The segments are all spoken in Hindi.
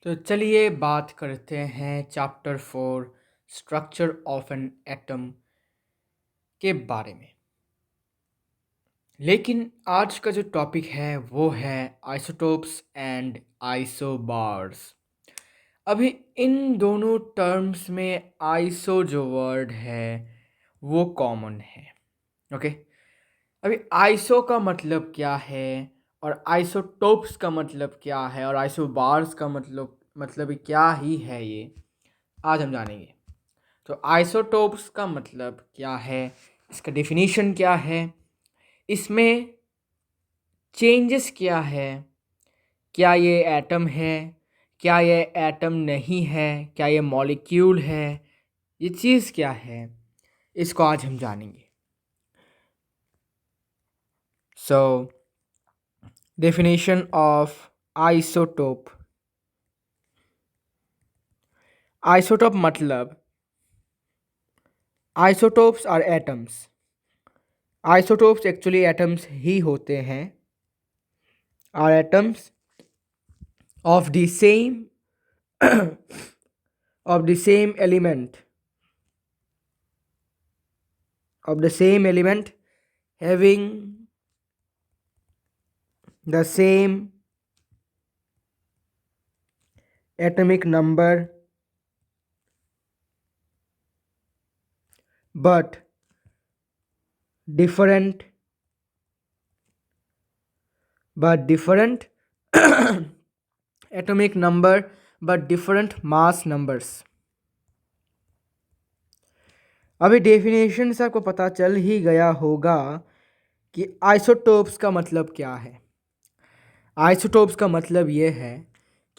तो चलिए बात करते हैं chapter 4 structure of an atom के बारे में। लेकिन आज का जो टॉपिक है वो है आइसोटोप्स एंड आइसोबार्स। अभी इन दोनों टर्म्स में आइसो जो वर्ड है वो कॉमन है। ओके, अभी आइसो का मतलब क्या है और आइसोटोप्स का मतलब क्या है और आइसोबार्स का मतलब क्या ही है, ये आज हम जानेंगे। तो आइसोटोप्स का मतलब क्या है, इसका डेफिनेशन क्या है, इसमें चेंजेस क्या है, क्या ये एटम है, क्या ये एटम नहीं है, क्या ये मॉलिक्यूल है, ये चीज़ क्या है, इसको आज हम जानेंगे। So definition of isotope. Isotope मतलब isotopes are atoms. Isotopes actually atoms ही होते हैं, are atoms of the same of the same element having the same atomic number but different but different, atomic number but different mass numbers। अभी डेफिनेशन से आपको पता चल ही गया होगा कि आइसोटोप्स का मतलब क्या है। आइसोटोप्स का मतलब ये है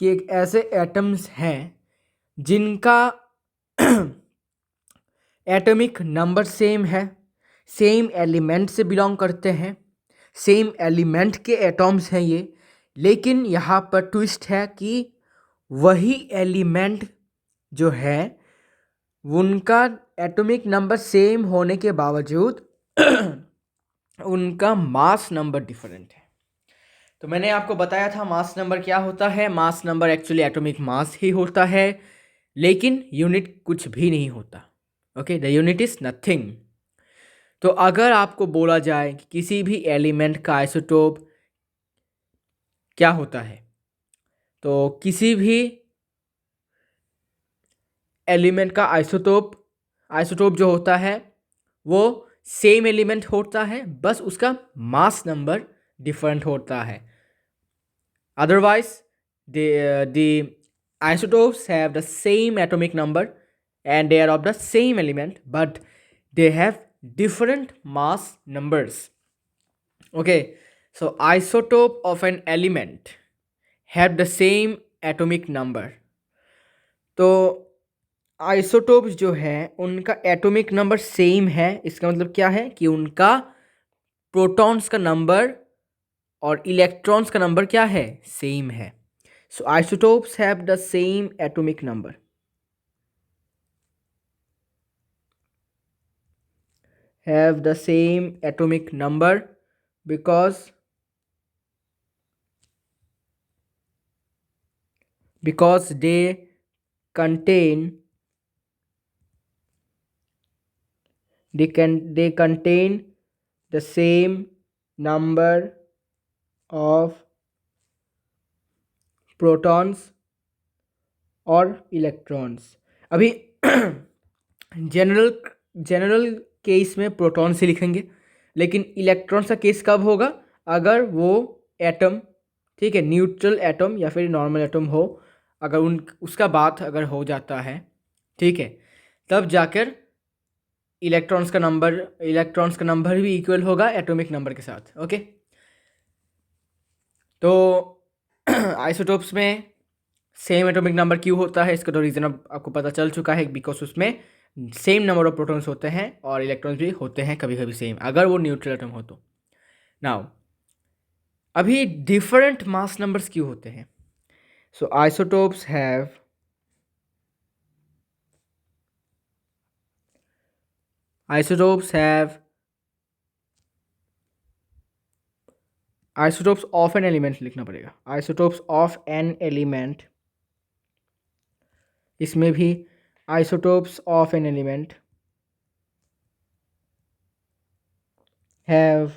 कि एक ऐसे एटम्स हैं जिनका एटॉमिक नंबर सेम है, सेम एलिमेंट से बिलोंग करते हैं, सेम एलिमेंट के एटॉम्स हैं ये। लेकिन यहाँ पर ट्विस्ट है कि वही एलिमेंट जो है उनका एटॉमिक नंबर सेम होने के बावजूद उनका मास नंबर डिफरेंट है। तो मैंने आपको बताया था मास नंबर क्या होता है। Mass number actually atomic mass ही होता है, लेकिन यूनिट कुछ भी नहीं होता। Okay, the unit is nothing. तो अगर आपको बोला जाए कि किसी भी एलिमेंट का आइसोटोप क्या होता है, तो किसी भी एलिमेंट का आइसोटोप जो होता है वो सेम एलिमेंट होता है, बस उसका मास नंबर डिफरेंट होता है। Otherwise the isotopes have the same atomic number and they are of the same element but they have different mass numbers। Okay, so isotope of an element have the same atomic number। तो आइसोटोप्स जो है उनका एटॉमिक नंबर सेम है। इसका मतलब क्या है कि उनका प्रोटॉन्स का नंबर और इलेक्ट्रॉन्स का नंबर क्या है, सेम है। So isotopes have the same atomic number, have the same atomic number because they contain they contain the same number of protons और इलेक्ट्रॉन्स। अभी जनरल जनरल केस में प्रोटॉन से लिखेंगे, लेकिन इलेक्ट्रॉन्स का केस कब होगा, अगर वो एटम, ठीक है, न्यूट्रल एटम या फिर नॉर्मल एटम हो, अगर उसका बात अगर हो जाता है, ठीक है, तब जाकर इलेक्ट्रॉन्स का नंबर भी इक्वल होगा एटॉमिक नंबर के साथ। ओके, तो आइसोटोप्स में सेम एटॉमिक नंबर क्यों होता है, इसका तो रीज़न अब आपको पता चल चुका है। बिकॉज उसमें सेम नंबर ऑफ प्रोटॉन्स होते हैं और इलेक्ट्रॉन्स भी होते हैं कभी कभी सेम, अगर वो न्यूट्रल एटम हो तो। नाउ अभी डिफरेंट मास नंबर्स क्यों होते हैं। So isotopes have isotopes of an element लिखना पड़ेगा। आइसोटोप्स ऑफ एन एलिमेंट इसमें भी isotopes of an element have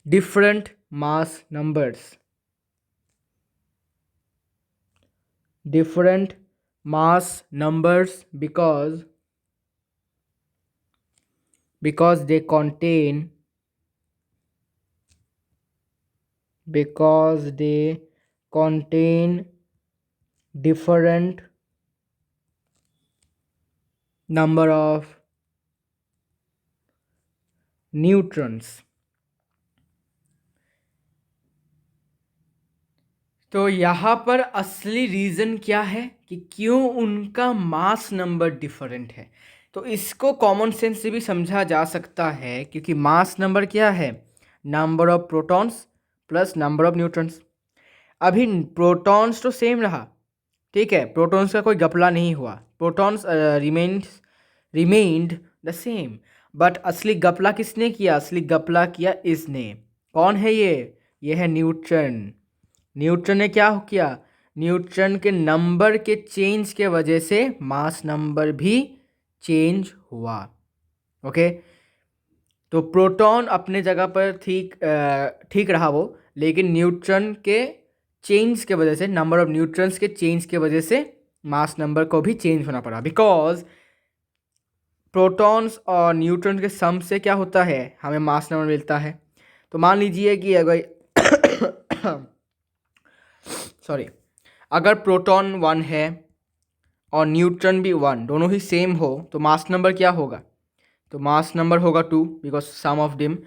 different mass numbers, different mass numbers because they contain different number of neutrons. तो यहाँ पर असली रीज़न क्या है कि क्यों उनका मास नंबर डिफरेंट है। तो इसको कॉमन सेंस से भी समझा जा सकता है, क्योंकि मास नंबर क्या है, number of protons plus number of neutrons. अभी प्रोटॉन्स तो सेम रहा, ठीक है, प्रोटॉन्स का कोई घपला नहीं हुआ, protons remained the same, but असली घपला किसने किया, असली घपला किया इसने। कौन है ये है न्यूट्रॉन। न्यूट्रॉन ने क्या किया, न्यूट्रॉन के नंबर के चेंज के वजह से मास नंबर भी चेंज हुआ। ओके, तो प्रोटॉन अपने जगह पर ठीक रहा वो, लेकिन न्यूट्रॉन के चेंज के वजह से, नंबर ऑफ न्यूट्रॉन्स के चेंज के वजह से मास नंबर को भी चेंज होना पड़ा, बिकॉज प्रोटॉन्स और न्यूट्रॉन के सम से क्या होता है, हमें मास नंबर मिलता है। तो मान लीजिए कि अगर अगर प्रोटॉन 1 है और न्यूट्रॉन भी 1, दोनों ही सेम हो, तो मास नंबर क्या होगा, तो मास नंबर होगा 2, बिकॉज सम ऑफ डिम।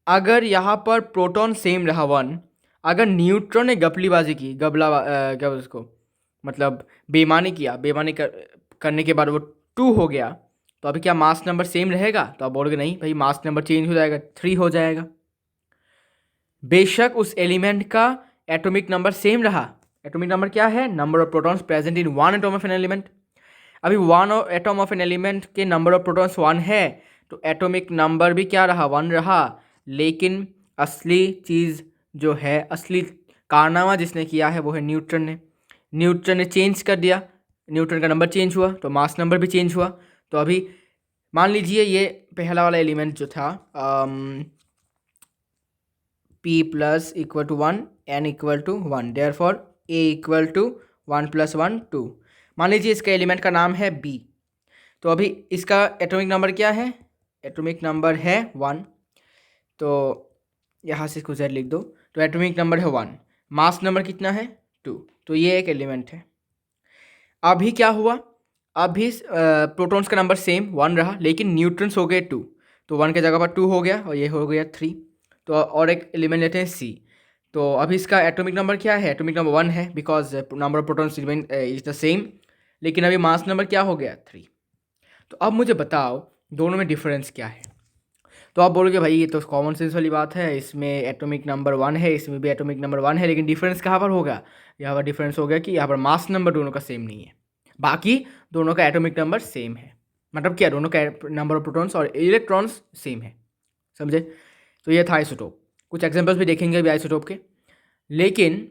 अगर यहाँ पर प्रोटॉन सेम रहा 1, अगर न्यूट्रॉन ने गपलीबाजी की, क्या उसको मतलब बेईमानी किया, करने के बाद वो 2 हो गया, तो अभी क्या मास नंबर सेम रहेगा, तो आप बोलोगे नहीं भाई, मास नंबर चेंज हो जाएगा, 3 हो जाएगा। बेशक उस एलिमेंट का एटॉमिक नंबर सेम रहा, एटॉमिक नंबर क्या है, number of protons present in one atom of an element. अभी one atom of an element के नंबर ऑफ प्रोटॉन्स 1 है, तो एटॉमिक नंबर भी क्या रहा, 1 रहा, लेकिन असली चीज़ जो है, असली कारनामा जिसने किया है वो है न्यूट्रॉन ने। न्यूट्रॉन ने चेंज कर दिया, न्यूट्रॉन का नंबर चेंज हुआ, तो मास नंबर भी चेंज हुआ। तो अभी मान लीजिए ये पहला वाला एलिमेंट जो था, P plus equal to 1, N equal to 1, therefore A equal to 1 + 1 2। मान लीजिए इसका एलिमेंट का नाम है B, तो अभी इसका एटॉमिक नंबर क्या है, एटॉमिक नंबर है 1, तो यहाँ से इसको Z लिख दो, तो एटॉमिक नंबर है 1, मास नंबर कितना है 2, तो ये एक एलिमेंट है। अभी क्या हुआ, अभी प्रोटॉन्स का नंबर सेम 1 रहा, लेकिन न्यूट्रॉन्स हो गए 2, तो 1 के जगह पर 2 हो गया और ये हो गया 3। तो और एक एलिमेंट लेते हैं C, तो अभी इसका एटॉमिक नंबर क्या है, एटॉमिक नंबर 1 है, because number of protons remain is the same, लेकिन अभी मास नंबर क्या हो गया 3। तो अब मुझे बताओ दोनों में डिफरेंस क्या है। तो आप बोलोगे भाई ये तो कॉमन सेंस वाली बात है, इसमें एटॉमिक नंबर 1 है, इसमें भी एटॉमिक नंबर 1 है, लेकिन डिफरेंस कहाँ पर होगा, यहाँ पर डिफरेंस हो गया कि यहाँ पर मास नंबर दोनों का सेम नहीं है, बाकी दोनों का एटॉमिक नंबर सेम है। मतलब क्या, दोनों का नंबर ऑफ प्रोटॉन्स और इलेक्ट्रॉन्स सेम है, समझे। तो ये था आइसोटोप, कुछ एग्जांपल्स भी देखेंगे अभी आइसोटोप के, लेकिन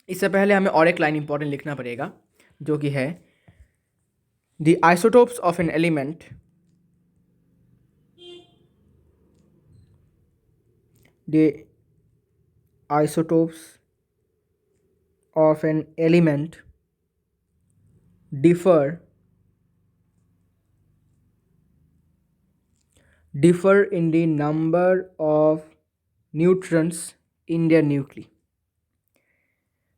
इससे पहले हमें और एक लाइन इंपॉर्टेंट लिखना पड़ेगा, जो कि है the isotopes of an element the isotopes of an element differ in the number of neutrons in their nuclei।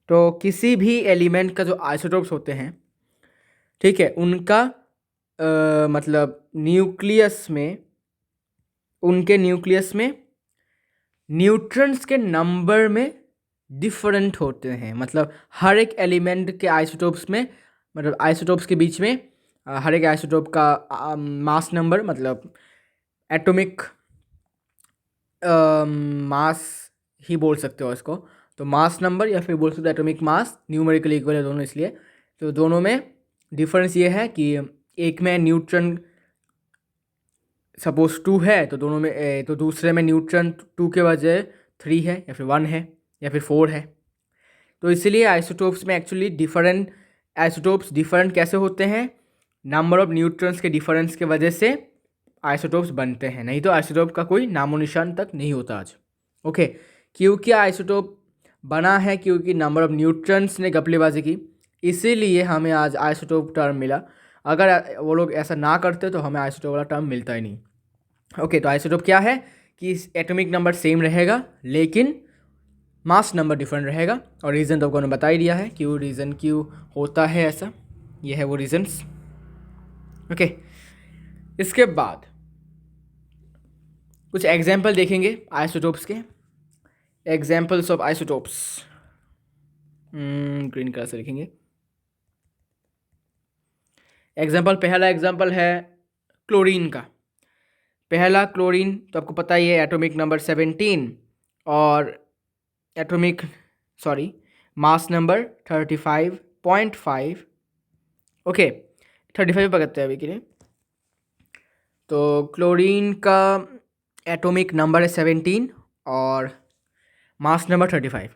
तो किसी भी एलिमेंट का जो आइसोटोप्स होते हैं, ठीक है, उनका मतलब न्यूक्लियस में, उनके न्यूक्लियस में न्यूट्रॉन्स के नंबर में डिफरेंट होते हैं। मतलब हर एक एलिमेंट के आइसोटोप्स में, मतलब आइसोटोप्स के बीच में हर एक आइसोटोप का मास नंबर, मतलब एटॉमिक मास ही बोल सकते हो इसको, तो मास नंबर या फिर बोल सकते हो एटॉमिक मास, न्यूमेरिकली इक्वल है दोनों, इसलिए तो दोनों में डिफरेंस ये है कि एक में न्यूट्रॉन सपोज 2 है, तो दोनों में तो दूसरे में न्यूट्रॉन 2 के बजाय 3 है, या फिर 1 है, या फिर 4 है। तो इसीलिए आइसोटोप्स में एक्चुअली डिफरेंट आइसोटोप्स डिफरेंट कैसे होते हैं, नंबर ऑफ न्यूट्रॉन्स के डिफरेंस के वजह से आइसोटोप्स बनते हैं, नहीं तो आइसोटोप का कोई नामो निशान तक नहीं होता आज। ओके, क्योंकि आइसोटोप बना है क्योंकि नंबर ऑफ न्यूट्रॉन्स ने घपलेबाजी की, इसीलिए हमें आज आइसोटोप टर्म मिला। अगर वो लोग ऐसा ना करते तो हमें आइसोटोप वाला टर्म मिलता ही नहीं। ओके, तो आइसोटोप क्या है कि एटॉमिक नंबर सेम रहेगा लेकिन मास नंबर डिफरेंट रहेगा, और रीज़न तो आपको ने बता ही दिया है क्यों होता है ऐसा, ये है वो रीजंस। ओके, इसके बाद कुछ एग्जाम्पल देखेंगे आइसोटोप्स के, examples of isotopes. Green colour से लिखेंगे। एग्जाम्पल, पहला एग्जाम्पल है क्लोरीन का। पहला क्लोरीन तो आपको पता ही है, एटॉमिक नंबर 17 और मास नंबर 35.5। ओके, 35 पकड़ते हैं अभी के लिए। तो क्लोरीन का एटॉमिक नंबर है 17 और मास नंबर 35।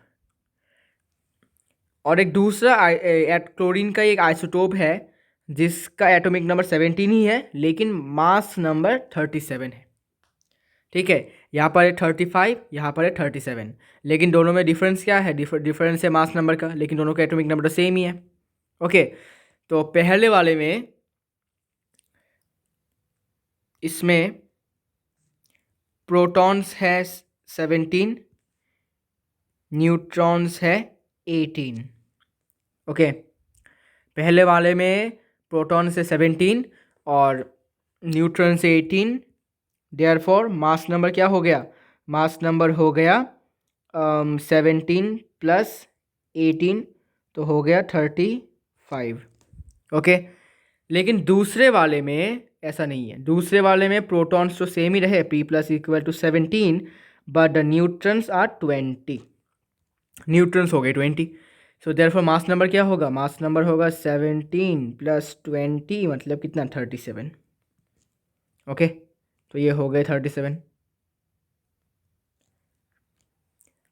और एक दूसरा क्लोरीन का एक आइसोटोप है जिसका एटॉमिक नंबर 17 ही है लेकिन मास नंबर 37 है। ठीक है, यहाँ पर है 35, यहाँ पर है 37, लेकिन दोनों में डिफरेंस क्या है, डिफरेंस है मास नंबर का, लेकिन दोनों का एटॉमिक नंबर तो सेम ही है। ओके, तो पहले वाले में इसमें प्रोटॉन्स है 17, न्यूट्रॉन्स है 18। ओके, पहले वाले में प्रोटॉन से 17 और न्यूट्रॉन से 18, देयरफॉर मास नंबर क्या हो गया, मास नंबर हो गया 17 प्लस 18 तो हो गया 35। ओके, लेकिन दूसरे वाले में ऐसा नहीं है, दूसरे वाले में प्रोटॉन्स तो सेम ही रहे, P plus equal to 17, but the neutrons are 20, neutrons हो गए 20। सो देयरफॉर मास नंबर क्या होगा, मास नंबर होगा 17 प्लस 20 मतलब कितना, 37। ओके, तो ये हो गए 37।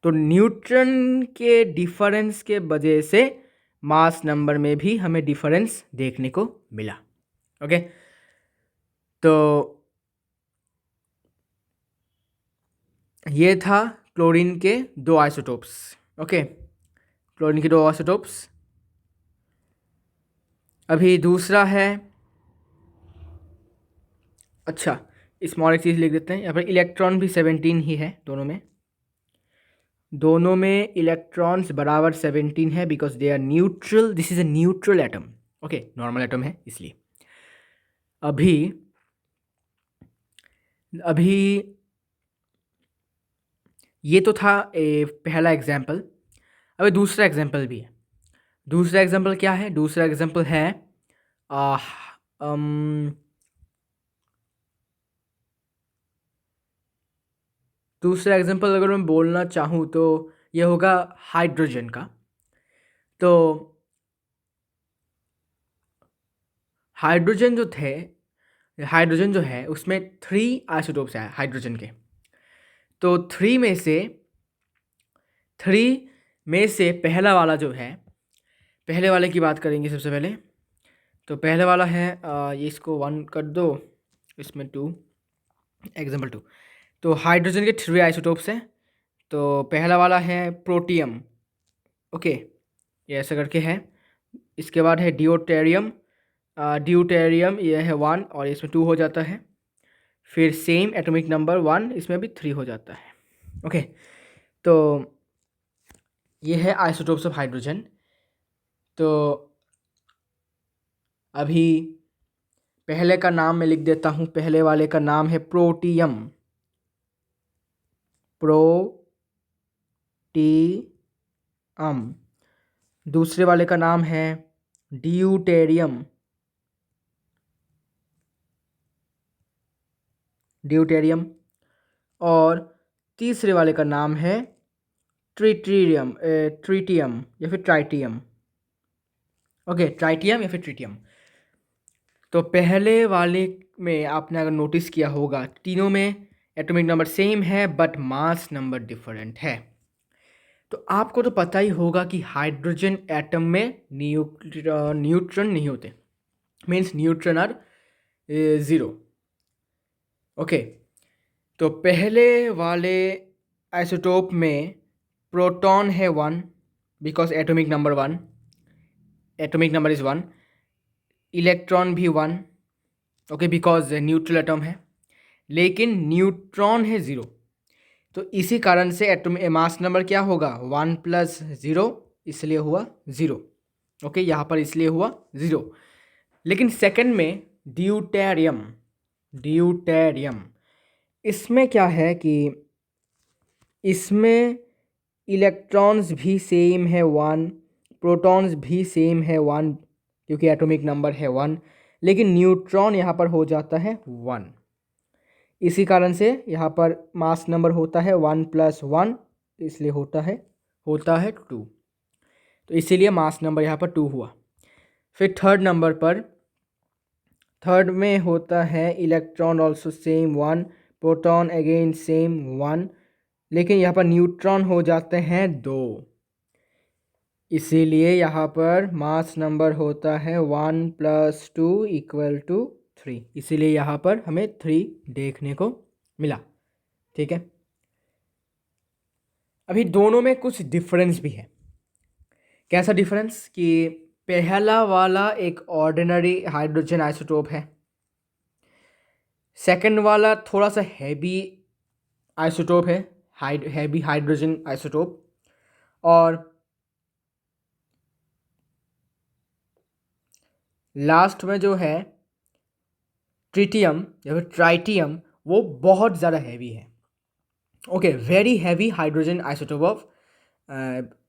तो न्यूट्रॉन के डिफरेंस के वजह से मास नंबर में भी हमें डिफरेंस देखने को मिला। ओके, तो ये था क्लोरीन के दो आइसोटोप्स। ओके, क्लोरीन के दो आइसोटोप्स। अभी दूसरा है, अच्छा स्मॉल एक चीज़ लिख देते हैं यहाँ पर, इलेक्ट्रॉन भी 17 ही है दोनों में इलेक्ट्रॉन्स बराबर 17 है because they are neutral, this is a neutral atom. Okay, normal atom है इसलिए। अभी ये तो था पहला एग्जाम्पल। अभी दूसरा एग्जाम्पल भी है। दूसरा एग्जाम्पल क्या है, दूसरा एग्जाम्पल है दूसरा एग्जाम्पल अगर मैं बोलना चाहूँ तो ये होगा हाइड्रोजन का। तो हाइड्रोजन जो है उसमें 3 आइसोटोप्स हैं हाइड्रोजन के। तो 3 में से पहला वाला जो है, पहले वाले की बात करेंगे सबसे पहले। तो पहले वाला है ये इसको 1 कर दो, इसमें 2, एग्जाम्पल 2। तो हाइड्रोजन के 3 आइसोटोप्स हैं। तो पहला वाला है प्रोटियम। ओके, ये ऐसा करके है। इसके बाद है ड्यूटेरियम। ड्यूटेरियम ये है 1 और इसमें 2 हो जाता है। फिर सेम एटॉमिक नंबर 1, इसमें भी 3 हो जाता है। ओके, तो ये है आइसोटोप्स ऑफ हाइड्रोजन। तो अभी पहले का नाम मैं लिख देता हूँ, पहले वाले का नाम है प्रोटियम, दूसरे वाले का नाम है ड्यूटेरियम, और तीसरे वाले का नाम है ट्रिटियम या फिर ट्राइटियम। ओके, ट्राइटियम या फिर ट्रिटियम। तो पहले वाले में आपने अगर नोटिस किया होगा, तीनों में एटॉमिक नंबर सेम है बट मास नंबर डिफरेंट है। तो आपको तो पता ही होगा कि हाइड्रोजन एटम में न्यूट्रॉन नहीं होते, means neutron are zero. Okay, तो पहले वाले आइसोटोप में प्रोटॉन है 1 because atomic number 1, atomic number is 1, electron भी 1, ओके, बिकॉज न्यूट्रल एटम है, लेकिन न्यूट्रॉन है 0। तो इसी कारण से एटम मास नंबर क्या होगा, 1 + 0, इसलिए हुआ 0। ओके, यहाँ पर इसलिए हुआ 0। लेकिन सेकंड में ड्यूटेरियम, ड्यूटेरियम इसमें क्या है कि इसमें इलेक्ट्रॉन्स भी सेम है 1, प्रोटॉन्स भी सेम है 1 क्योंकि एटॉमिक नंबर है 1, लेकिन न्यूट्रॉन यहाँ पर हो जाता है 1। इसी कारण से यहाँ पर मास नंबर होता है 1 + 1, इसलिए होता है 2। तो इसीलिए मास नंबर यहाँ पर 2 हुआ। फिर थर्ड नंबर पर, थर्ड में होता है electron also same 1, proton again same 1, लेकिन यहाँ पर न्यूट्रॉन हो जाते हैं 2, इसीलिए यहाँ पर मास नंबर होता है 1 + 2 = 3, इसीलिए यहाँ पर हमें 3 देखने को मिला। ठीक है, अभी दोनों में कुछ डिफरेंस भी है। कैसा डिफरेंस कि पहला वाला एक ऑर्डिनरी हाइड्रोजन आइसोटोप है, सेकंड वाला थोड़ा सा हैवी आइसोटोप है, हैवी हाइड्रोजन आइसोटोप, और लास्ट में जो है ट्रिटियम या फिर ट्राइटियम, वो बहुत ज़्यादा हैवी है। Okay, very heavy hydrogen isotope of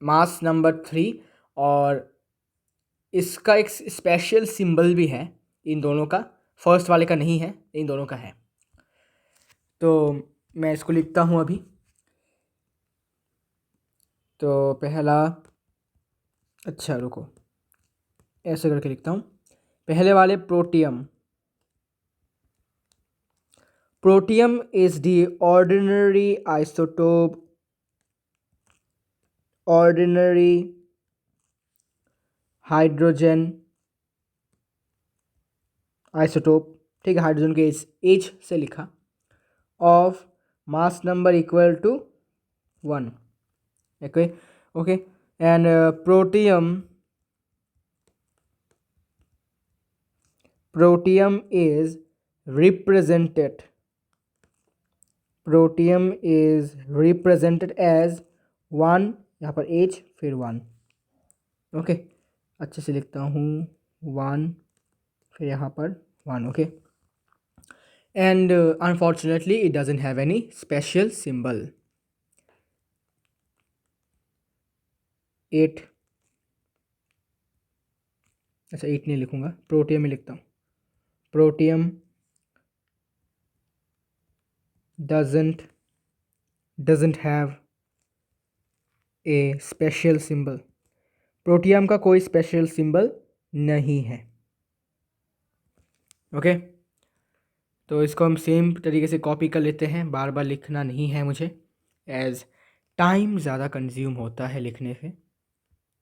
mass number 3, और इसका एक स्पेशल सिंबल भी है इन दोनों का, फर्स्ट वाले का नहीं है, इन दोनों का है। तो मैं इसको लिखता हूँ अभी। तो पहला, अच्छा रुको, ऐसे करके लिखता हूँ। पहले वाले protium, protium is the ordinary isotope, ordinary hydrogen isotope, ठीक है, हाइड्रोजन के एच से लिखा, of mass number equal to 1। Okay okay, and protium is represented, protium is represented as 1, यहाँ पर एच फिर 1। ओके, अच्छे से लिखता हूँ, 1 फिर यहाँ पर 1। Okay, and unfortunately it doesn't have any special symbol. 8, अच्छा 8 नहीं लिखूँगा, प्रोटियम में लिखता हूँ। Protium doesn't have a special symbol, protium का कोई स्पेशल सिंबल नहीं है। ओके, तो इसको हम सेम तरीके से कॉपी कर लेते हैं, बार बार लिखना नहीं है मुझे, एज टाइम ज़्यादा कंज्यूम होता है लिखने से।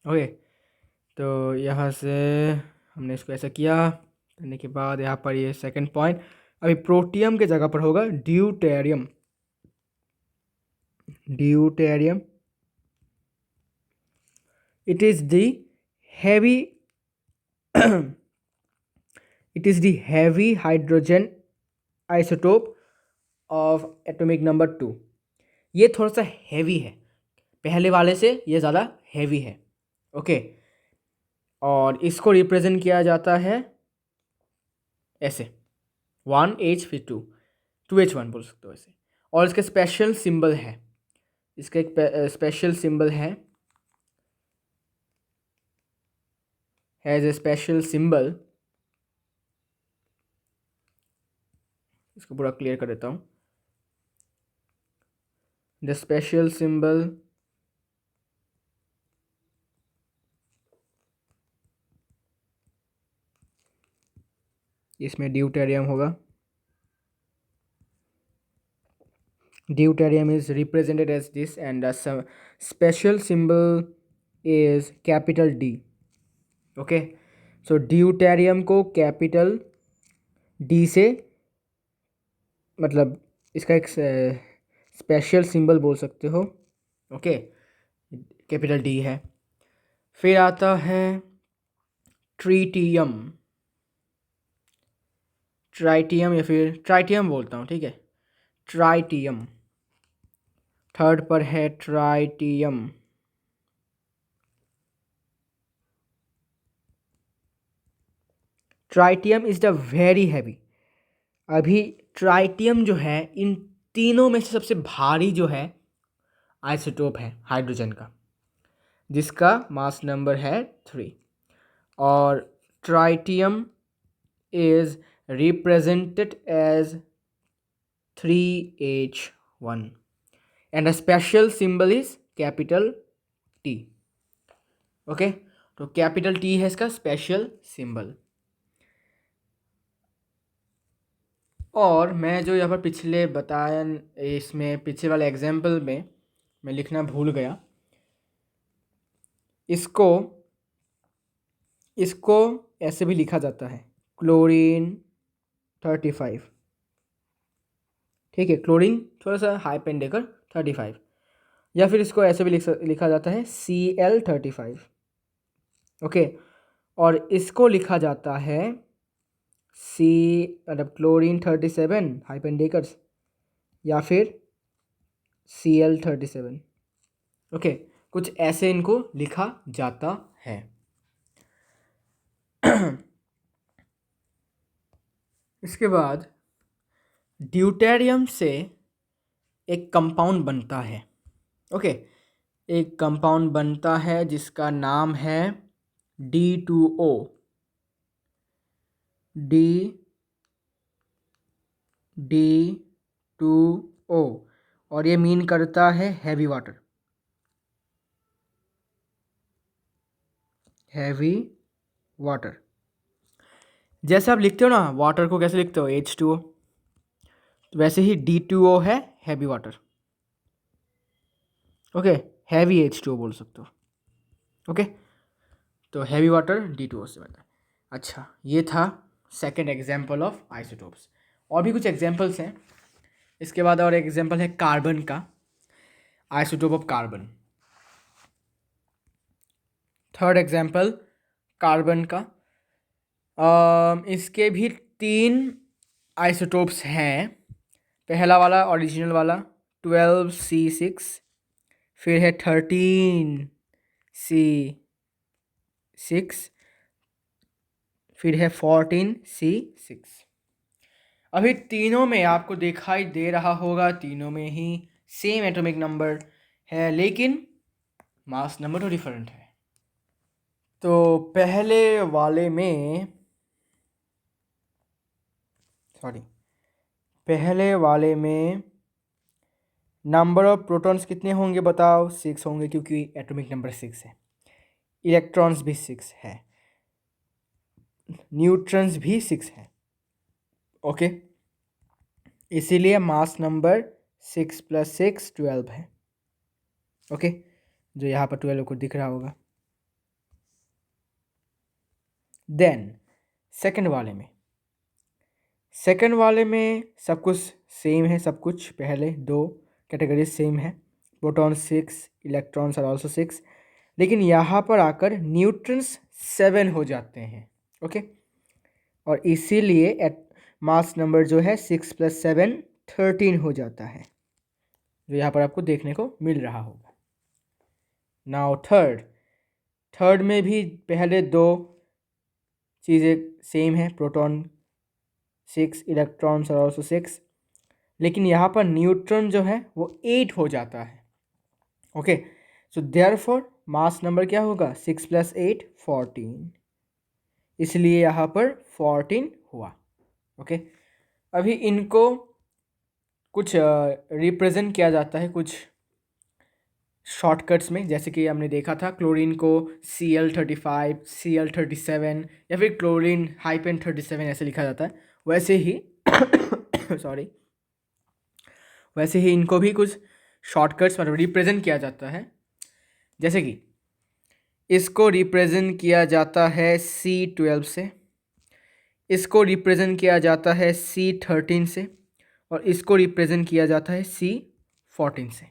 ओके, तो यहाँ से हमने इसको ऐसा किया, करने के बाद यहाँ पर ये सेकंड पॉइंट, अभी प्रोटियम के जगह पर होगा deuterium, deuterium it is the heavy it is the heavy hydrogen isotope of atomic number 2। ये थोड़ा सा हैवी है, पहले वाले से ये ज़्यादा हैवी है। ओके, और इसको रिप्रेजेंट किया जाता है ऐसे, 1H फिर 2, 2H1 बोल सकते हो ऐसे, और इसका स्पेशल सिंबल है, इसका एक स्पेशल सिंबल है, हैज़ ए स्पेशल सिंबल। इसको पूरा क्लियर कर देता हूँ। द स्पेशल सिंबल इसमें ड्यूटेरियम होगा, Deuterium is represented as this, and the special symbol is capital D. Okay, so deuterium को कैपिटल डी से, मतलब इसका एक स्पेशल सिंबल बोल सकते हो। ओके, कैपिटल डी है। फिर आता है ट्रीटियम, ट्राइटियम या फिर ट्राइटियम बोलता हूँ, ठीक है, ट्राइटियम। थर्ड पर है tritium. Tritium is the very heavy. अभी ट्राइटियम जो है इन तीनों में से सबसे भारी जो है आइसोटोप है हाइड्रोजन का, जिसका मास नंबर है 3, और tritium is represented as 3H1 and a special symbol is capital T। Okay, तो कैपिटल T है इसका स्पेशल सिंबल। और मैं जो यहाँ पर पिछले बताया, इसमें पीछे वाले एग्जाम्पल में मैं लिखना भूल गया, इसको ऐसे भी लिखा जाता है, क्लोरीन 35, ठीक है, क्लोरीन थोड़ा सा हाई पेन देकर 35, या फिर इसको ऐसे भी लिखा जाता है Cl35। ओके, और इसको लिखा जाता है मतलब क्लोरीन 37 हाइपेन देकर, या फिर Cl37। ओके, कुछ ऐसे इनको लिखा जाता है। इसके बाद ड्यूटेरियम से एक कंपाउंड बनता है। ओके, एक कंपाउंड बनता है जिसका नाम है D2O। D2O, और ये मीन करता है हैवी वाटर, हैवी वाटर। जैसे आप लिखते हो ना वाटर को, कैसे लिखते हो H2O, वैसे ही D2O है heavy water. Okay, heavy H2O बोल सकते हो। ओके, तो हैवी वाटर D2O से बनता है। अच्छा, ये था सेकेंड एग्जाम्पल ऑफ आइसोटोप्स। और भी कुछ एग्जाम्पल्स हैं इसके बाद, और एग्जाम्पल है कार्बन का, isotope of carbon. Third example carbon का, इसके भी 3 आइसोटोप्स हैं। पहला वाला ओरिजिनल वाला 12C6, फिर है 13C6, फिर है 14C6। अभी तीनों में आपको दिखाई दे रहा होगा, तीनों में ही सेम एटॉमिक नंबर है, लेकिन मास नंबर तो डिफरेंट है। तो पहले वाले में नंबर ऑफ प्रोटॉन्स कितने होंगे बताओ? 6 होंगे, क्योंकि एटॉमिक नंबर 6 है। इलेक्ट्रॉन्स भी 6 है, न्यूट्रॉन्स भी 6 है। ओके, इसीलिए मास नंबर 6 + 6 12 है। ओके, जो यहाँ पर 12 को दिख रहा होगा। देन सेकंड वाले में सब कुछ सेम है, सब कुछ पहले 2 कैटेगरीज सेम है, प्रोटॉन 6, इलेक्ट्रॉन्स आर ऑल्सो 6, लेकिन यहाँ पर आकर न्यूट्रॉन्स 7 हो जाते हैं। ओके, और इसीलिए मास नंबर जो है 6 + 7 13 हो जाता है, जो यहाँ पर आपको देखने को मिल रहा होगा। नाउ थर्ड में भी पहले 2 चीज़ें सेम है, प्रोटॉन 6, इलेक्ट्रॉन्स और ऑल्सो 6, लेकिन यहाँ पर न्यूट्रॉन जो है वो 8 हो जाता है। Okay, so therefore mass number क्या होगा? 6 + 8 14, इसलिए यहाँ पर 14 हुआ। ओके, अभी इनको कुछ रिप्रेजेंट किया जाता है कुछ शॉर्टकट्स में, जैसे कि हमने देखा था क्लोरीन को Cl35, Cl37 या फिर क्लोरीन -37 ऐसे लिखा जाता है, वैसे ही सॉरी, वैसे ही इनको भी कुछ शॉर्टकट्स मतलब रिप्रेजेंट किया जाता है, जैसे कि इसको रिप्रेजेंट किया जाता है C12 से, इसको रिप्रेजेंट किया जाता है C13 से, और इसको रिप्रेजेंट किया जाता है C14 से।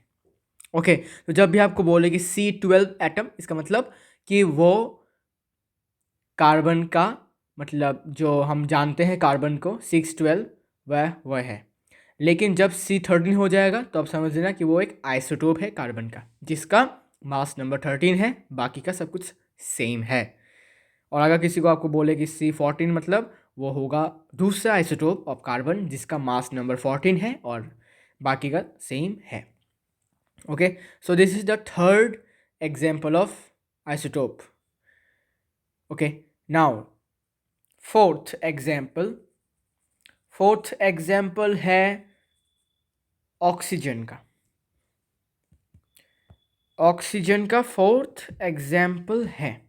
ओके, तो जब भी आपको बोले कि C12 एटम, इसका मतलब कि वो कार्बन का, मतलब जो हम जानते हैं कार्बन को 612, वह है। लेकिन जब C13 हो जाएगा तो आप समझ लेना कि वो एक आइसोटोप है कार्बन का, जिसका मास नंबर 13 है, बाकी का सब कुछ सेम है। और अगर किसी को आपको बोले कि C14 मतलब वो होगा दूसरा आइसोटोप ऑफ कार्बन जिसका मास नंबर 14 है और बाकी का सेम है। Okay, so this is the third example of isotope. Okay, now fourth example है ऑक्सीजन का। ऑक्सीजन का फोर्थ एग्जाम्पल है,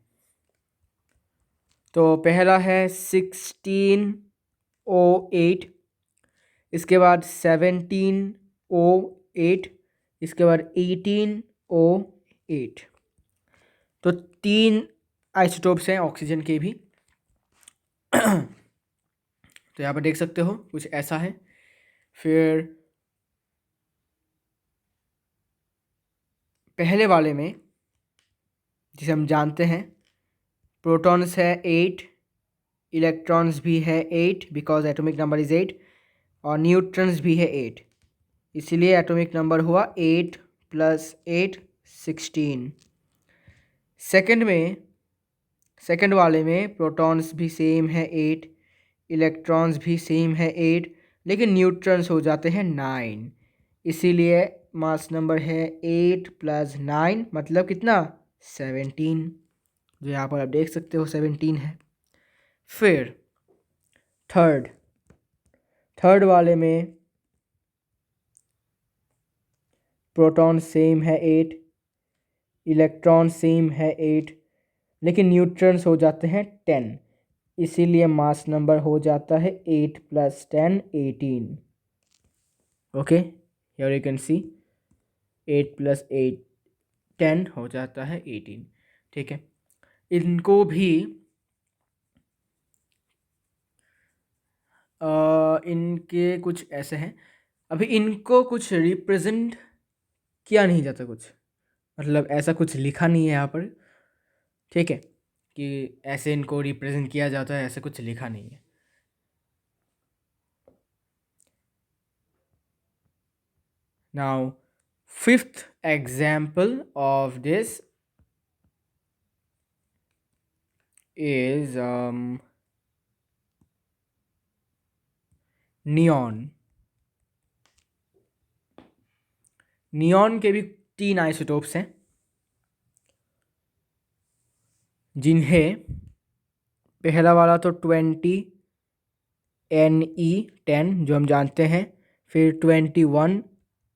तो पहला है 16O8, इसके बाद 17O8, इसके बाद 18O8। तो 3 आइसोटोप्स हैं ऑक्सीजन के भी। तो यहाँ पर देख सकते हो कुछ ऐसा है। फिर पहले वाले में जिसे हम जानते हैं, प्रोटॉन्स है 8, इलेक्ट्रॉन्स भी है 8 बिकॉज एटॉमिक नंबर इज़ 8, और न्यूट्रॉन्स भी है 8, इसीलिए एटॉमिक नंबर हुआ 8 + 8 16। सेकंड वाले में प्रोटॉन्स भी सेम है 8, इलेक्ट्रॉन्स भी सेम है 8, लेकिन न्यूट्रॉन्स हो जाते हैं 9, इसीलिए मास नंबर है 8 + 9 मतलब कितना 17, जो यहाँ पर आप देख सकते हो 17 है। फिर थर्ड वाले में प्रोटॉन सेम है 8, इलेक्ट्रॉन सेम है 8, लेकिन न्यूट्रॉन्स हो जाते हैं 10, इसीलिए मास नंबर हो जाता है 8 + 10 18। Okay, here you can see 8 + 8 10 हो जाता है 18। ठीक है, इनको भी इनके कुछ ऐसे हैं, अभी इनको कुछ रिप्रेजेंट किया नहीं जाता, कुछ मतलब ऐसा कुछ लिखा नहीं है यहाँ पर। ठीक है, कि ऐसे इनको रिप्रेजेंट किया जाता है, ऐसे कुछ लिखा नहीं है। Now fifth example of this is neon. Neon के भी 3 आइसोटोप्स हैं, जिन्हें पहला वाला तो 20 Ne10 जो हम जानते हैं, फिर 21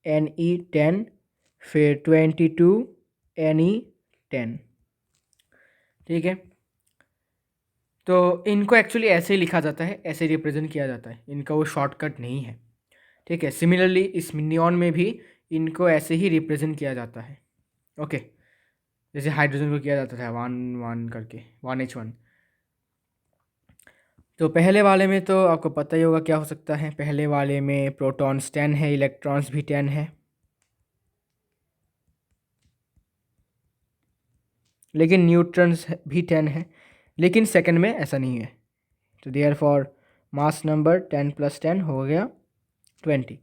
Ne10, फिर 22 Ne10। ठीक है, तो इनको एक्चुअली ऐसे ही लिखा जाता है, ऐसे रिप्रेजेंट किया जाता है, इनका वो शॉर्टकट नहीं है। ठीक है, सिमिलरली इस नियॉन में भी इनको ऐसे ही रिप्रेजेंट किया जाता है। ओके, जैसे हाइड्रोजन को किया जाता था 1 1 करके 1H1। तो पहले वाले में तो आपको पता ही होगा क्या हो सकता है। पहले वाले में प्रोटॉन्स 10 है, इलेक्ट्रॉन्स भी 10 है, लेकिन न्यूट्रॉन्स भी 10 है, लेकिन सेकंड में ऐसा नहीं है। तो देयरफॉर मास नंबर 10 + 10 हो गया 20।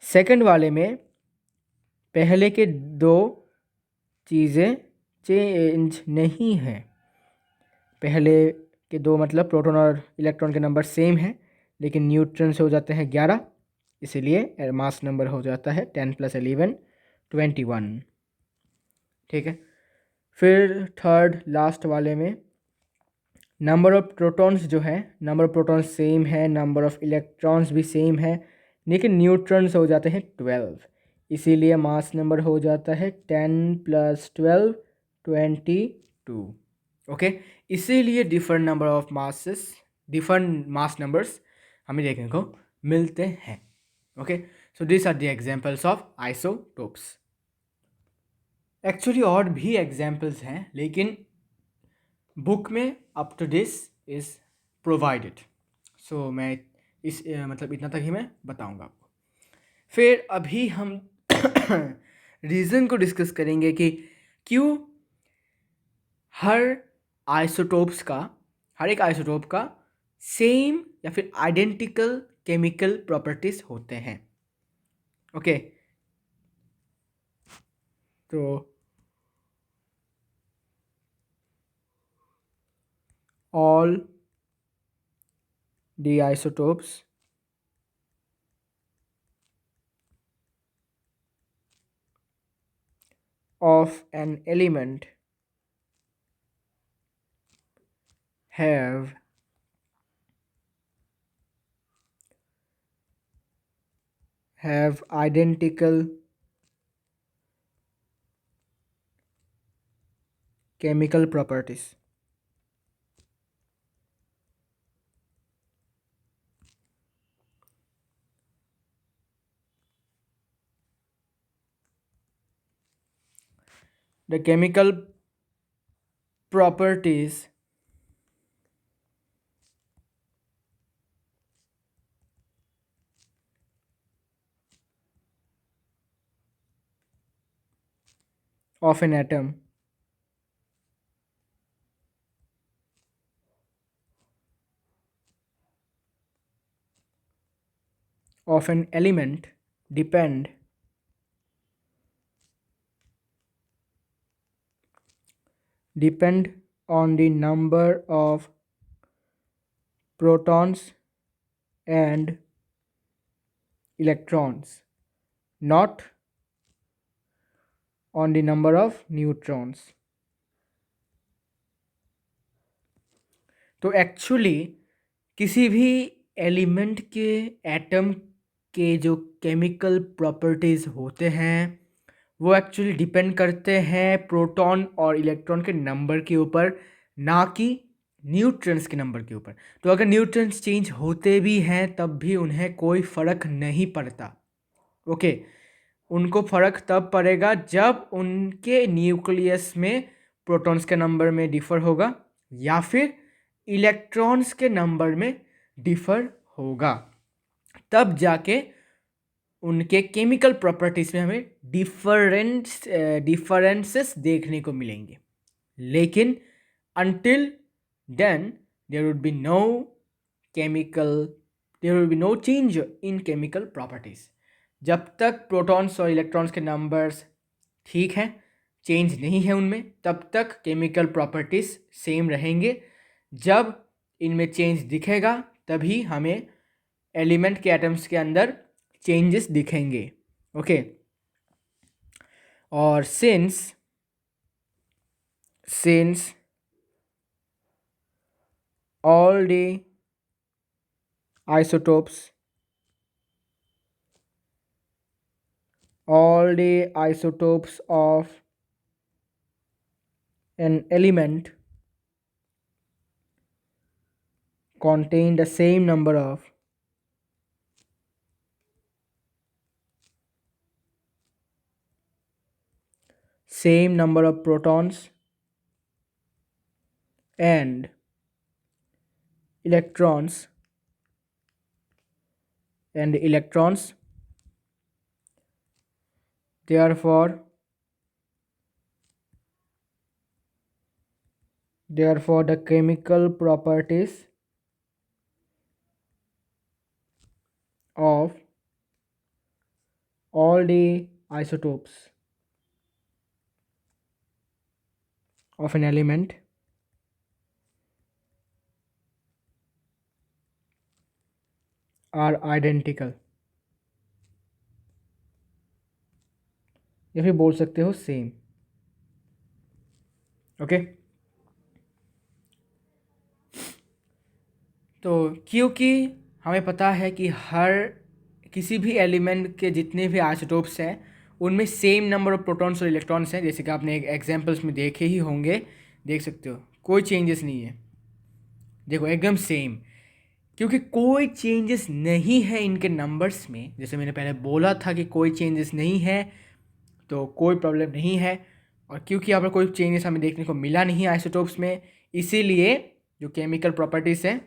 सेकंड वाले में पहले के 2 चीज़ें चेंज नहीं है। पहले के 2 मतलब प्रोटॉन और इलेक्ट्रॉन के नंबर सेम है, लेकिन न्यूट्रॉन से हो जाते हैं 11, इसीलिए मास नंबर हो जाता है 10 + 11 21। ठीक है, फिर थर्ड लास्ट वाले में नंबर ऑफ प्रोटॉन्स जो है, नंबर ऑफ प्रोटॉन्स सेम है, नंबर ऑफ इलेक्ट्रॉन्स भी सेम है, लेकिन न्यूट्रॉन्स हो जाते हैं 12, इसीलिए मास नंबर हो जाता है 10 + 12 22। ओके, इसीलिए different number of masses, different mass numbers हमें देखने को मिलते हैं। Okay, so this are the examples of isotopes. Actually और भी एग्जाम्पल्स हैं, लेकिन बुक में up to this is provided. So मैं इस मतलब इतना तक ही मैं बताऊंगा आपको। फिर अभी हम रीज़न को डिस्कस करेंगे कि क्यों हर एक आइसोटोप का सेम या फिर आइडेंटिकल केमिकल प्रॉपर्टीज होते हैं। ओके तो all the isotopes of an element have identical chemical properties. The chemical properties of an atom of an element depend on the number of protons and electrons, not on the number of neutrons. तो एक्चुअली किसी भी एलिमेंट के एटम के जो केमिकल प्रॉपर्टीज़ होते हैं वो एक्चुअली डिपेंड करते हैं प्रोटॉन और इलेक्ट्रॉन के नंबर के ऊपर, ना कि न्यूट्रॉन्स के नंबर के ऊपर। तो अगर न्यूट्रॉन्स चेंज होते भी हैं तब भी उन्हें कोई फ़र्क नहीं पड़ता। ओके उनको फ़र्क तब पड़ेगा जब उनके न्यूक्लियस में प्रोटॉन्स के नंबर में डिफ़र होगा या फिर इलेक्ट्रॉन्स के नंबर में डिफ़र होगा, तब जाके उनके केमिकल प्रॉपर्टीज़ में हमें डिफरेंसेस देखने को मिलेंगे। लेकिन until then there would be no change in chemical properties। जब तक प्रोटॉन्स और इलेक्ट्रॉन्स के नंबर्स ठीक हैं, चेंज नहीं है उनमें, तब तक केमिकल प्रॉपर्टीज़ सेम रहेंगे। जब इनमें चेंज दिखेगा तभी हमें एलिमेंट के एटम्स के अंदर चेंजेस दिखेंगे। ओके और since all the isotopes of an element contain the same number of protons and electrons, therefore the chemical properties of all the isotopes of an element are identical, या फिर बोल सकते हो सेम। ओके तो क्योंकि हमें पता है कि किसी भी एलिमेंट के जितने भी आइसोटोप्स हैं उनमें सेम नंबर ऑफ प्रोटॉन्स और इलेक्ट्रॉन्स हैं, जैसे कि आपने एग्जांपल्स में देखे ही होंगे, देख सकते हो कोई चेंजेस नहीं है, देखो एकदम सेम। क्योंकि कोई चेंजेस नहीं है इनके नंबर्स में, जैसे मैंने पहले बोला था कि कोई चेंजेस नहीं है तो कोई प्रॉब्लम नहीं है। और क्योंकि यहाँ पर कोई चेंजेस हमें देखने को मिला नहीं आइसोटोप्स में, इसीलिए जो केमिकल प्रॉपर्टीज़ हैं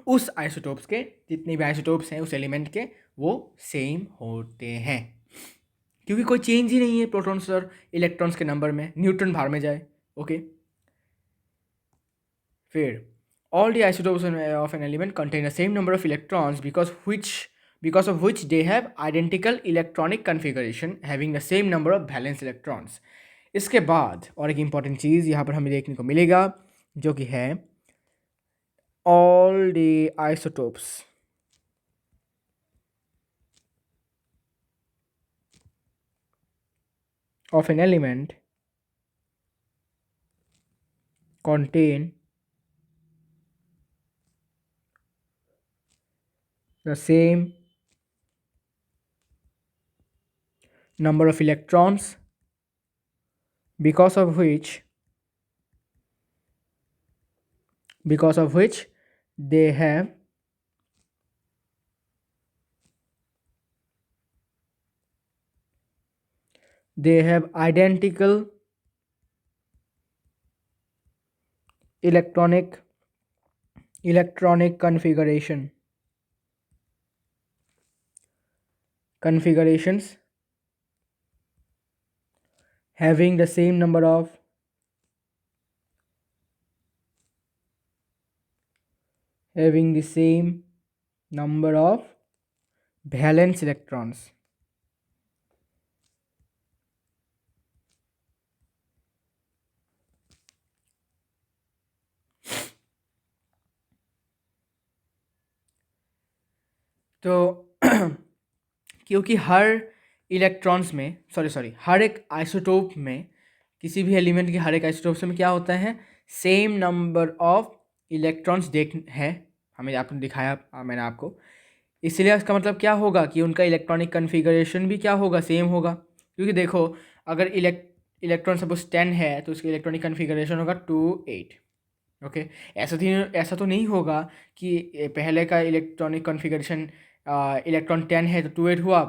उस आइसोटोप्स के, जितने भी आइसोटोप्स हैं उस एलिमेंट के, वो सेम होते हैं। क्योंकि कोई चेंज ही नहीं है प्रोटॉन्स और इलेक्ट्रॉन्स के नंबर में, न्यूट्रॉन बाहर में जाए। ओके, फिर all the isotopes of an element contain the same number of electrons because of which they have identical electronic configuration having the same number of valence electrons। इसके बाद और एक इम्पॉर्टेंट चीज़ यहाँ पर हमें देखने को मिलेगा जो कि है all the isotopes of an element contain the same number of electrons because of which they have identical electronic configurations having the same number of valence electrons। तो क्योंकि हर इलेक्ट्रॉन्स में हर एक आइसोटोप में, किसी भी एलिमेंट के हर एक आइसोटोप्स में क्या होता है, सेम नंबर ऑफ इलेक्ट्रॉन्स है, हमें आपने दिखाया मैंने आपको। इसलिए इसका मतलब क्या होगा कि उनका इलेक्ट्रॉनिक कन्फिगरेशन भी क्या होगा, सेम होगा। क्योंकि देखो, अगर इलेक्ट्रॉन सपोज 10 है तो उसका इलेक्ट्रॉनिक कन्फिगरेशन होगा 2 8। ओके, ऐसा तो नहीं होगा कि पहले का इलेक्ट्रॉनिक कॉन्फ़िगरेशन इलेक्ट्रॉन 10 है तो 2 8 हुआ,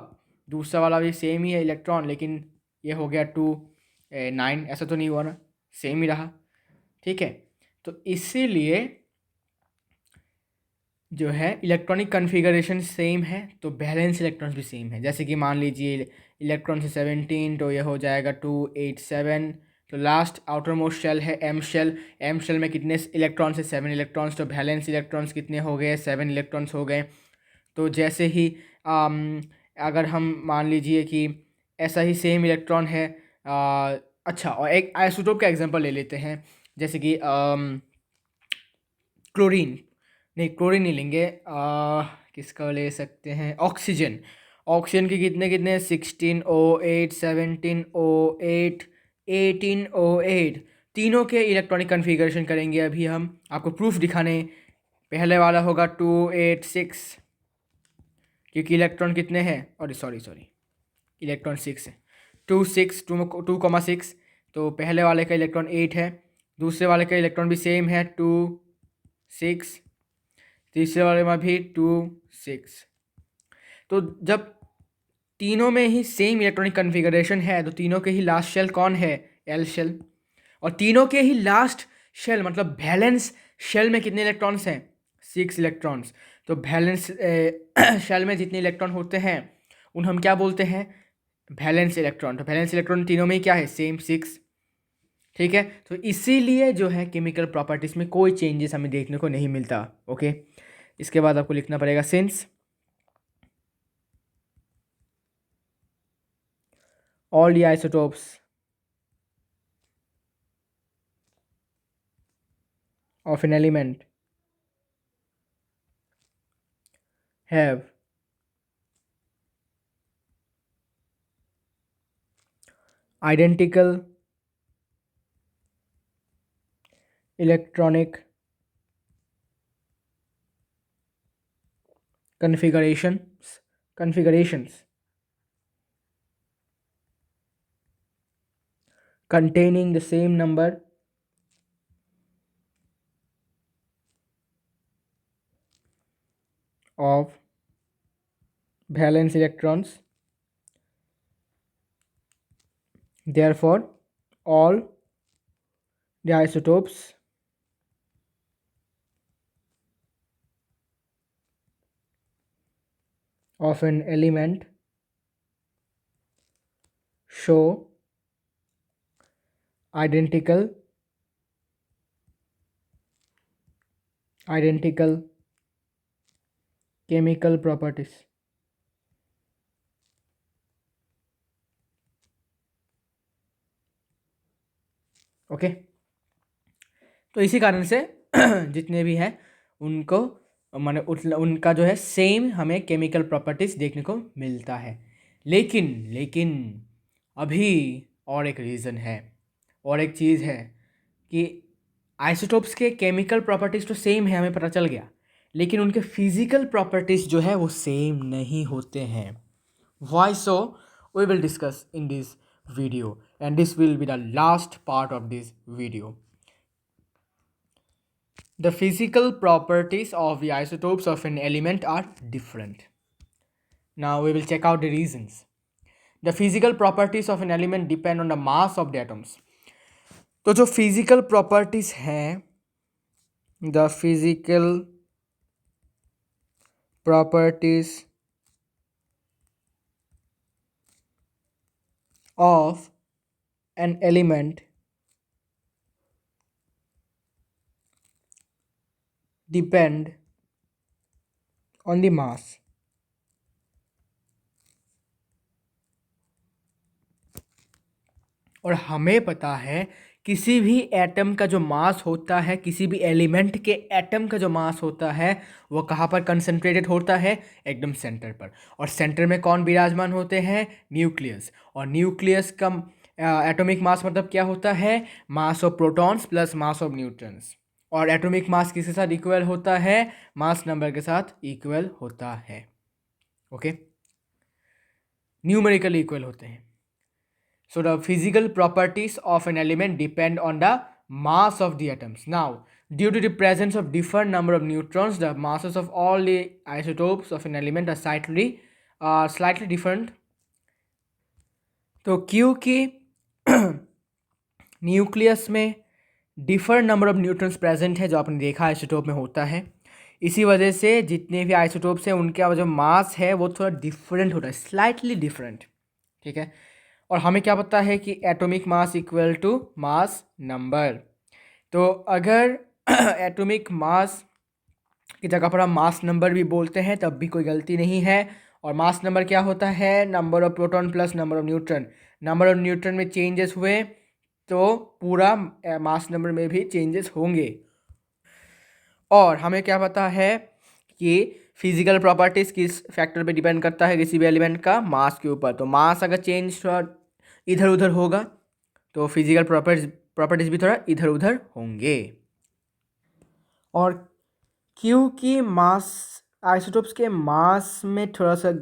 दूसरा वाला भी सेम ही है इलेक्ट्रॉन, लेकिन ये हो गया 2 9। ऐसा तो नहीं हुआ ना, सेम ही रहा। ठीक है, तो इसीलिए जो है इलेक्ट्रॉनिक कॉन्फ़िगरेशन सेम है तो बैलेंस इलेक्ट्रॉन्स भी सेम है। जैसे कि मान लीजिए इलेक्ट्रॉन से 17 तो ये हो जाएगा 2 8 7। तो लास्ट आउटर मोस्ट शेल है एम शेल में कितने इलेक्ट्रॉन्स है, 7 इलेक्ट्रॉन्स। तो बैलेंस इलेक्ट्रॉन्स कितने हो गए, 7 इलेक्ट्रॉन्स हो गए। तो जैसे ही अगर हम मान लीजिए कि ऐसा ही सेम इलेक्ट्रॉन है, अच्छा, और एक आइसोटोप का एग्जांपल ले लेते हैं, जैसे कि क्लोरीन नहीं लेंगे, किसका ले सकते हैं, ऑक्सीजन के कितने कितने 16O8 17O8 18O8, तीनों के इलेक्ट्रॉनिक कन्फिगरेशन करेंगे अभी हम आपको प्रूफ दिखाने। पहले वाला होगा 2 8 6, क्योंकि इलेक्ट्रॉन कितने हैं, और सॉरी इलेक्ट्रॉन 6 है, 2 6 तो पहले वाले का इलेक्ट्रॉन 8 है, दूसरे वाले का इलेक्ट्रॉन भी सेम है 2 6, तीसरे वाले में भी 2 6। तो जब तीनों में ही सेम इलेक्ट्रॉनिक कन्फिगरेशन है तो तीनों के ही लास्ट शेल कौन है, एल शेल। और तीनों के ही लास्ट शेल मतलब बैलेंस शेल में कितने इलेक्ट्रॉन्स हैं, 6 इलेक्ट्रॉन्स। तो बैलेंस शेल में जितने इलेक्ट्रॉन होते हैं उन हम क्या बोलते हैं, बैलेंस इलेक्ट्रॉन। तो बैलेंस इलेक्ट्रॉन तीनों में ही क्या है, सेम 6। ठीक है, तो इसीलिए जो है केमिकल प्रॉपर्टीज़ में कोई चेंजेस हमें देखने को नहीं मिलता। ओके, इसके बाद आपको लिखना पड़ेगा since all the isotopes of an element have identical electronic configurations containing the same number of valence electrons. Therefore, all the isotopes of an element show identical chemical properties. Okay, तो इसी कारण से जितने भी हैं उनको माने उनका जो है सेम हमें केमिकल प्रॉपर्टीज देखने को मिलता है। लेकिन लेकिन अभी और एक रीज़न है और एक चीज़ है कि आइसोटोप्स के केमिकल प्रॉपर्टीज़ तो सेम है, हमें पता चल गया, लेकिन उनके फिजिकल प्रॉपर्टीज़ जो है वो सेम नहीं होते हैं। Why so? We will discuss in this video, and this will be the last part of this video. The physical properties of the isotopes of an element are different. Now we will check out the reasons. The physical properties of an element depend on the mass of the atoms. तो जो physical properties हैं, the physical properties of an element depend on the mass. और हमें पता है किसी भी एटम का जो मास होता है, किसी भी एलिमेंट के एटम का जो मास होता है वो कहाँ पर कंसंट्रेटेड होता है? एकदम सेंटर पर। और सेंटर में कौन विराजमान होते हैं? न्यूक्लियस। और न्यूक्लियस का एटॉमिक मास मतलब क्या होता है? Mass of protons plus mass of neutrons. और एटॉमिक मास किसके साथ इक्वल होता है? मास नंबर के साथ इक्वल होता है। ओके, न्यूमेरिकली इक्वल होते हैं। So the physical properties of an element depend on the mass of the atoms. Now, due to the presence of different number of neutrons, the masses of all the isotopes of an element are slightly different. तो क्योंकि न्यूक्लियस में different number of neutrons present है, जो आपने देखा आइसोटोप में होता है, इसी वजह से जितने भी आइसोटोप्स हैं उनका जो मास है वो थोड़ा डिफरेंट होता है, स्लाइटली डिफरेंट। ठीक है, और हमें क्या पता है कि atomic mass equal to mass number. तो अगर एटॉमिक मास की जगह पर हम मास नंबर भी बोलते हैं तब भी कोई गलती नहीं है। और मास नंबर क्या होता है? Number of proton plus number of neutron. Number of neutron में चेंजेस हुए तो पूरा मास नंबर में भी चेंजेस होंगे। और हमें क्या पता है कि फिजिकल प्रॉपर्टीज़ किस फैक्टर पे डिपेंड करता है? किसी भी एलिमेंट का मास के ऊपर। तो मास अगर चेंज इधर उधर होगा तो फिजिकल प्रॉपर्टीज़ भी थोड़ा इधर उधर होंगे। और क्योंकि मास आइसोटोप्स के मास में थोड़ा सा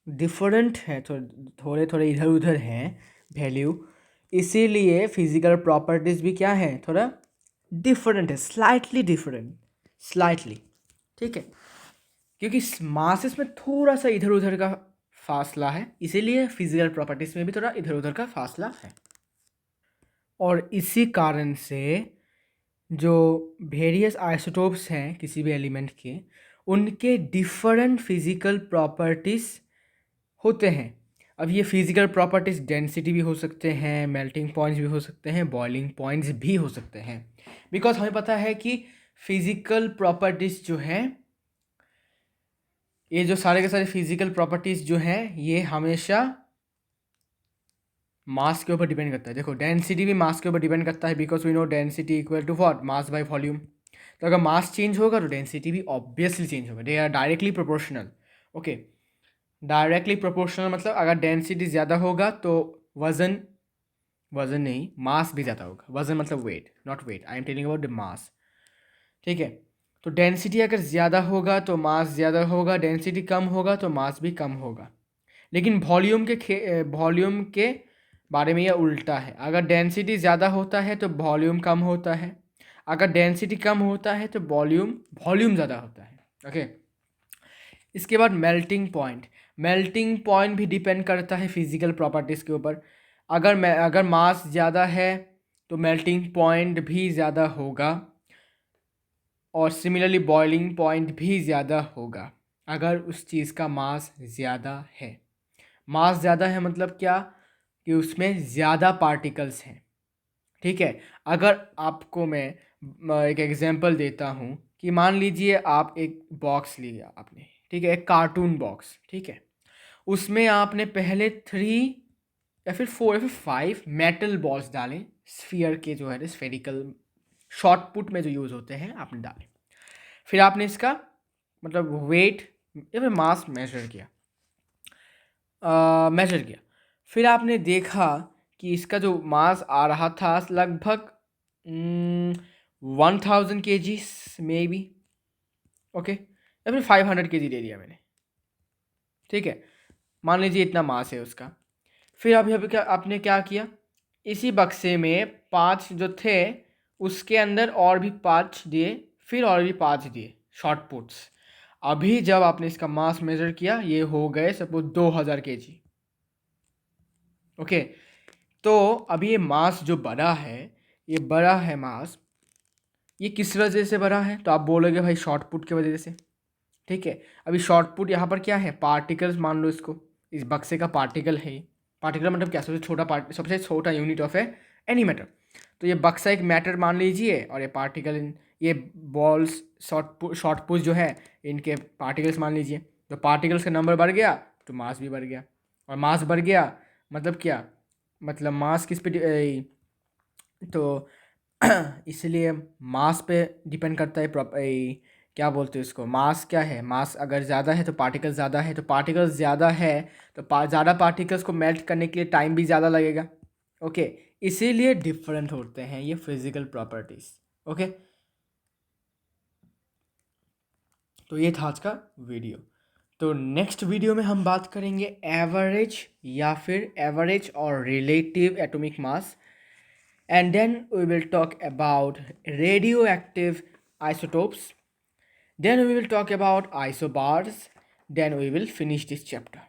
डिफरेंट है, थोड़े थोड़े इधर उधर हैं वैल्यू, इसीलिए फिजिकल प्रॉपर्टीज़ भी क्या है? थोड़ा डिफरेंट है, स्लाइटली डिफरेंट, स्लाइटली। ठीक है, क्योंकि मासेस में थोड़ा सा इधर उधर का फासला है, इसीलिए फिजिकल प्रॉपर्टीज़ में भी थोड़ा इधर उधर का फासला है। और इसी कारण से जो वेरियस आइसोटोप्स हैं किसी भी एलिमेंट के, उनके डिफरेंट फिजिकल प्रॉपर्टीज़ होते हैं। अब ये फिजिकल प्रॉपर्टीज़ डेंसिटी भी हो सकते हैं, मेल्टिंग पॉइंट्स भी हो सकते हैं, बॉइलिंग पॉइंट्स भी हो सकते हैं। बिकॉज हमें पता है कि फिजिकल प्रॉपर्टीज़ जो हैं, ये जो सारे के सारे फिजिकल प्रॉपर्टीज़ जो हैं ये हमेशा मास के ऊपर डिपेंड करता है। देखो, डेंसिटी भी मास के ऊपर डिपेंड करता है, because we know density equal to what? Mass by volume. तो अगर मास चेंज होगा तो डेंसिटी भी ऑब्वियसली चेंज होगा। They are directly proportional. Okay, directly proportional मतलब अगर डेंसिटी ज़्यादा होगा तो वज़न नहीं, मास भी ज़्यादा होगा। वज़न मतलब weight, not weight, I am telling about the mass. ठीक है, तो डेंसिटी अगर ज़्यादा होगा तो मास ज़्यादा होगा, डेंसिटी कम होगा तो मास भी कम होगा। लेकिन वॉल्यूम के बारे में यह उल्टा है। अगर डेंसिटी ज़्यादा होता है तो वॉल्यूम कम होता है, अगर डेंसिटी कम होता है तो वॉल्यूम ज़्यादा होता है। ओके, इसके बाद मेल्टिंग पॉइंट भी डिपेंड करता है फिजिकल प्रॉपर्टीज़ के ऊपर। अगर मास ज़्यादा है तो मेल्टिंग पॉइंट भी ज़्यादा होगा, और सिमिलरली बॉइलिंग पॉइंट भी ज़्यादा होगा अगर उस चीज़ का मास ज़्यादा है। मास ज़्यादा है मतलब क्या, कि उसमें ज़्यादा पार्टिकल्स हैं। ठीक है, अगर आपको मैं एक एग्जांपल देता हूँ कि मान लीजिए आप एक बॉक्स लिया आपने, ठीक है, एक कार्टून बॉक्स, ठीक है, उसमें आपने पहले 3 या फिर 4 या फिर 5 मेटल बॉल्स डालें, स्फीयर के जो है स्फेरिकल शॉर्ट पुट में जो यूज़ होते हैं आपने डाले। फिर आपने इसका मतलब वेट या फिर मास मेजर किया। फिर आपने देखा कि इसका जो मास आ रहा था लगभग 1000 kg मे बी, ओके, या फिर 500 kg ले लिया मैंने, ठीक है, मान लीजिए इतना मास है उसका। फिर अभी आपने क्या किया, इसी बक्से में 5 जो थे उसके अंदर और भी 5 दिए, फिर और भी 5 दिए शॉर्ट पुट्स। अभी जब आपने इसका मास मेजर किया, ये हो गए सपोज 2000 kg, ओके। तो अभी ये मास जो बड़ा है, ये बड़ा है मास, ये किस वजह से बड़ा है, तो आप बोलोगे भाई शॉर्ट पुट की वजह से, ठीक है। अभी शॉर्ट पुट यहाँ पर क्या है, पार्टिकल्स मान लो इसको, इस बक्से का पार्टिकल है। पार्टिकल मतलब क्या, सबसे छोटा यूनिट ऑफ एनी मैटर। तो ये बक्सा एक मैटर मान लीजिए, और ये पार्टिकल, ये बॉल्स शॉर्ट पुट जो है इनके पार्टिकल्स मान लीजिए। तो पार्टिकल्स का नंबर बढ़ गया तो मास भी बढ़ गया, और मास बढ़ गया मतलब क्या, मतलब मास किस पे तो इसलिए मास पे डिपेंड करता है क्या बोलते हैं इसको, मास क्या है, मास अगर ज़्यादा है तो पार्टिकल ज़्यादा है, तो पार्टिकल्स ज़्यादा है तो ज़्यादा पार्टिकल्स को मेल्ट करने के लिए टाइम भी ज़्यादा लगेगा, ओके। इसीलिए डिफरेंट होते हैं ये फिजिकल प्रॉपर्टीज़, ओके। तो ये था आज का वीडियो। तो नेक्स्ट वीडियो में हम बात करेंगे एवरेज या फिर एवरेज और relative atomic mass, and then we will talk about radioactive isotopes, then we will talk about isobars, then we will finish this chapter.